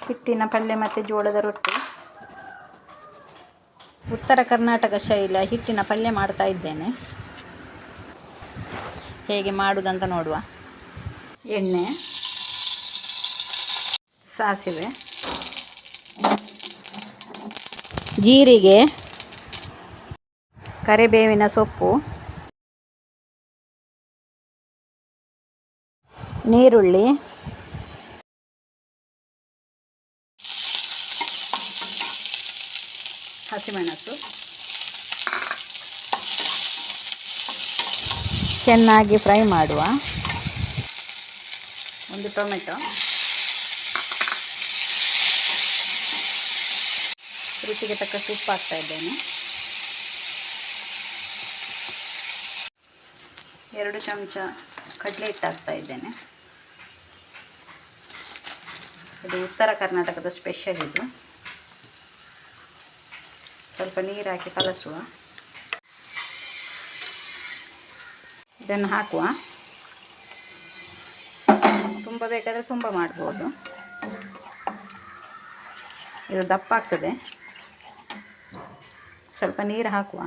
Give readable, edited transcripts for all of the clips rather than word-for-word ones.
ಹಿಟ್ಟಿನ ಪಲ್ಯ ಮತ್ತು ಜೋಳದ ರೊಟ್ಟಿ. ಉತ್ತರ ಕರ್ನಾಟಕ ಶೈಲಿಯ ಹಿಟ್ಟಿನ ಪಲ್ಯ ಮಾಡ್ತಾ ಇದ್ದೇನೆ. ಹೇಗೆ ಮಾಡುವುದಂತ ನೋಡುವ. ಎಣ್ಣೆ, ಸಾಸಿವೆ, ಜೀರಿಗೆ, ಕರಿಬೇವಿನ ಸೊಪ್ಪು, ನೀರುಳ್ಳಿ, ಹಸಿಮೆಣಸು, ಚೆನ್ನಾಗಿ ಫ್ರೈ ಮಾಡುವ. ಒಂದು ಟೊಮೆಟೊ, ರುಚಿಗೆ ತಕ್ಕಷ್ಟು ಉಪ್ಪು ಹಾಕ್ತಾ ಇದ್ದೇನೆ. 2 ಚಮಚ ಕಡಲೆ ಹಿಟ್ಟು ಹಾಕ್ತಾ ಇದ್ದೇನೆ. ಇದು ಉತ್ತರ ಕರ್ನಾಟಕದ ಸ್ಪೆಷಲ್. ಇದು ಸ್ವಲ್ಪ ನೀರು ಹಾಕಿ ಕಲಸುವ. ಇದನ್ನು ಹಾಕುವ. ತುಂಬ ಬೇಕಾದರೆ ತುಂಬ ಮಾಡ್ಬೋದು. ಇದು ದಪ್ಪ ಆಗ್ತದೆ. ಸ್ವಲ್ಪ ನೀರು ಹಾಕುವ.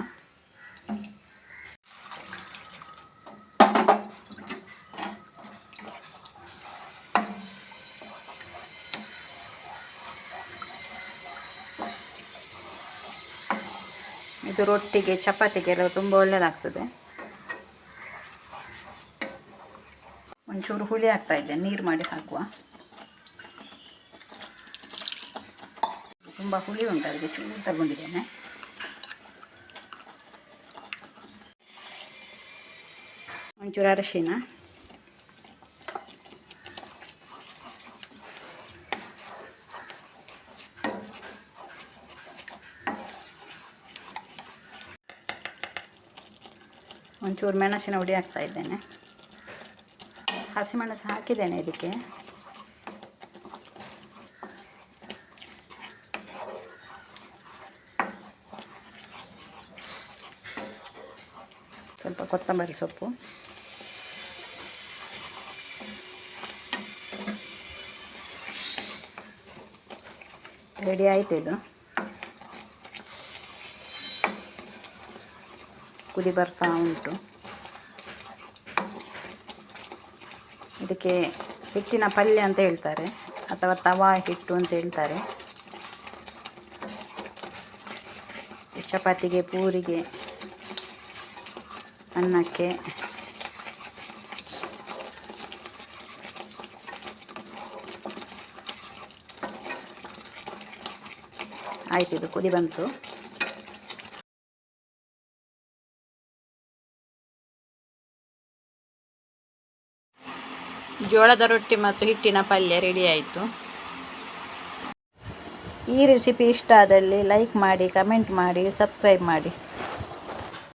ಇದು ರೊಟ್ಟಿಗೆ, ಚಪಾತಿಗೆಲ್ಲ ತುಂಬ ಒಳ್ಳೆಯದಾಗ್ತದೆ. ಒಂಚೂರು ಹುಳಿ ಹಾಕ್ತಾ ಇದ್ದೇನೆ, ನೀರು ಮಾಡಿ ಹಾಕುವ. ತುಂಬ ಹುಳಿ ಉಂಟು, ಅದಕ್ಕೆ ಚೂರು ತಗೊಂಡಿದ್ದೇನೆ. ಒಂಚೂರು ಅರಿಶಿನ, ಒಂಚೂರು ಮೆಣಸಿನ ಹುಡಿ ಹಾಕ್ತಾ ಇದ್ದೇನೆ. ಹಸಿಮೆಣಸು ಹಾಕಿದ್ದೇನೆ ಇದಕ್ಕೆ. ಸ್ವಲ್ಪ ಕೊತ್ತಂಬರಿ ಸೊಪ್ಪು, ರೆಡಿ ಆಯಿತು. ಇದು ಕುದಿ ಬರ್ತಾ ಉಂಟು. ಇದಕ್ಕೆ ಹಿಟ್ಟಿನ ಪಲ್ಯ ಅಂತ ಹೇಳ್ತಾರೆ, ಅಥವಾ ತವಾ ಹಿಟ್ಟು ಅಂತ ಹೇಳ್ತಾರೆ. ಚಪಾತಿಗೆ, ಪೂರಿಗೆ, ಅನ್ನಕ್ಕೆ ಆಯ್ತು. ಇದು ಕುದಿ ಬಂತು. ಜೋಳದ ರೊಟ್ಟಿ ಮತ್ತು ಹಿಟ್ಟಿನ ಪಲ್ಯ ರೆಡಿ ಆಯಿತು. ಈ ರೆಸಿಪಿ ಇಷ್ಟ ಆದಲ್ಲಿ ಲೈಕ್ ಮಾಡಿ, ಕಮೆಂಟ್ ಮಾಡಿ, ಸಬ್ಸ್ಕ್ರೈಬ್ ಮಾಡಿ.